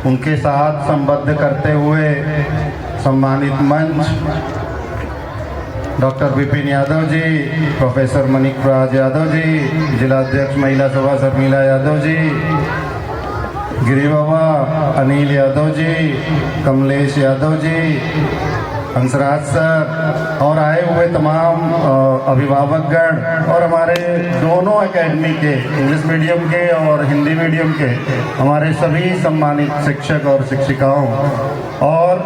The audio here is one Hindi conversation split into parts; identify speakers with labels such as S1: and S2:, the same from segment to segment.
S1: उनके साथ संबद्ध करते हुए सम्मानित मंच डॉक्टर विपिन यादव जी, प्रोफेसर मणिक राज यादव जी, जिला अध्यक्ष महिला सभा शर्मिला यादव जी, गिरी बाबा अनिल यादव जी, कमलेश यादव जी, हंसराज सर और आए हुए तमाम अभिभावकगण और हमारे दोनों एकेडमी के, इंग्लिश मीडियम के और हिंदी मीडियम के हमारे सभी सम्मानित शिक्षक और शिक्षिकाओं और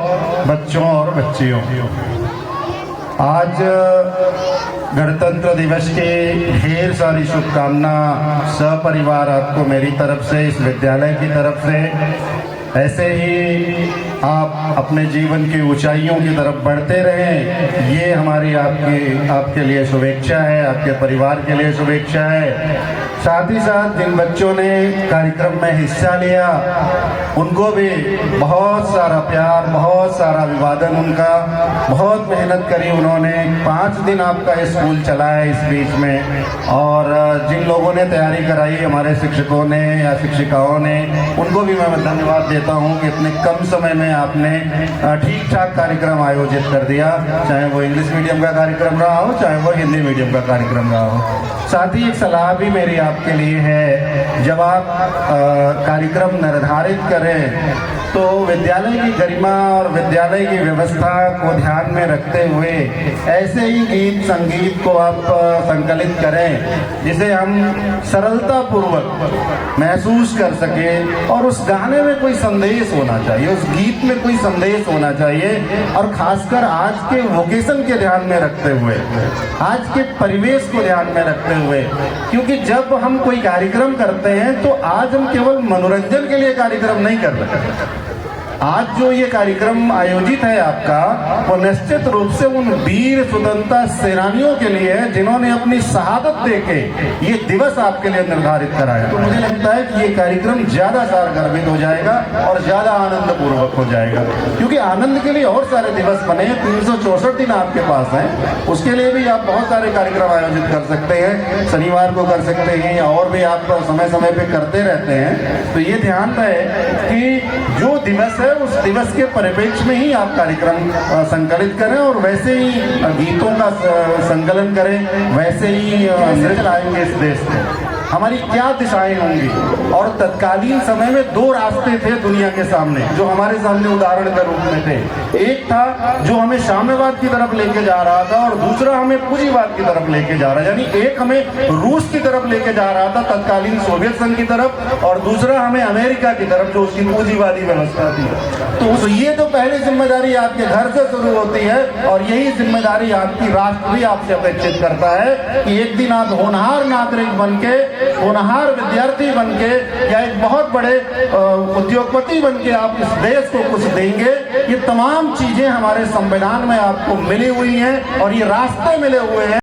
S1: बच्चों और बच्चियों, आज गणतंत्र दिवस की ढेर सारी शुभकामना सपरिवार आपको मेरी तरफ से, इस विद्यालय की तरफ से। ऐसे ही आप अपने जीवन की ऊंचाइयों की तरफ बढ़ते रहें, ये हमारी आपके लिए शुभेच्छा है, आपके परिवार के लिए शुभेच्छा है। साथ ही साथ जिन बच्चों ने कार्यक्रम में हिस्सा लिया उनको भी बहुत सारा प्यार, बहुत सारा अभिवादन उनका, बहुत मेहनत करी उन्होंने। 5 दिन आपका स्कूल चला है इस बीच में, और जिन लोगों ने तैयारी कराई, हमारे शिक्षकों ने या शिक्षिकाओं ने, उनको भी मैं धन्यवाद देता हूँ कि इतने कम समय में आपने ठीक ठाक कार्यक्रम आयोजित कर दिया, चाहे वो इंग्लिश मीडियम का कार्यक्रम रहा हो, चाहे वो हिंदी मीडियम का कार्यक्रम रहा हो। साथ ही एक सलाह भी मेरी आपके लिए है, जब आप कार्यक्रम निर्धारित करें तो विद्यालय की गरिमा और विद्यालय की व्यवस्था को ध्यान में रखते हुए ऐसे ही गीत संगीत को आप संकलित करें जिसे हम सरलता पूर्वक महसूस कर सकें, और उस गाने में कोई संदेश होना चाहिए, उस गीत में कोई संदेश होना चाहिए, और खासकर आज के वोकेशन के ध्यान में रखते हुए, आज के परिवेश को ध्यान में रखते हुए। क्योंकि जब हम कोई कार्यक्रम करते हैं तो आज हम केवल मनोरंजन के लिए कार्यक्रम नहीं कर रहे। आज जो ये कार्यक्रम आयोजित है आपका, वो निश्चित रूप से उन वीर स्वतंत्रता सेनानियों के लिए है जिन्होंने अपनी शहादत देके ये दिवस आपके लिए निर्धारित कराया। तो मुझे लगता है कि ये कार्यक्रम ज्यादा सारगर्भित हो जाएगा और ज्यादा आनंद पूर्वक हो जाएगा, क्योंकि आनंद के लिए और सारे दिवस बने हैं, 364 दिन आपके पास हैं, उसके लिए भी आप बहुत सारे कार्यक्रम आयोजित कर सकते हैं, शनिवार को कर सकते हैं, या और भी आप समय समय पे करते रहते हैं। तो ये ध्यान रहे कि जो दिवस है उस दिवस के परिप्रेक्ष्य में ही आप कार्यक्रम संकलित करें, और वैसे ही गीतों का संकलन करें, वैसे ही नृत्य लाएंगे इस देश को। हमारी क्या दिशाएं होंगी, और तत्कालीन समय में 2 रास्ते थे दुनिया के सामने जो हमारे सामने उदाहरण के रूप में थे। एक था जो हमें साम्यवाद की तरफ लेके जा रहा था, और दूसरा हमें पूंजीवाद की तरफ लेके जा रहा है। यानी एक हमें रूस की तरफ लेके जा रहा था, तत्कालीन सोवियत संघ की तरफ, और दूसरा हमें अमेरिका की तरफ जो उसकी पूंजीवादी व्यवस्था थी। तो ये तो पहली जिम्मेदारी आपके घर से शुरू होती है, और यही जिम्मेदारी आपकी राष्ट्र भी आपसे अपेक्षित करता है कि एक दिन आप होनहार नागरिक बनके, होनहार विद्यार्थी बनके, या एक बहुत बड़े उद्योगपति बनके आप इस देश को कुछ देंगे। ये तमाम चीजें हमारे संविधान में आपको मिली हुई हैं, और ये रास्ते मिले हुए हैं।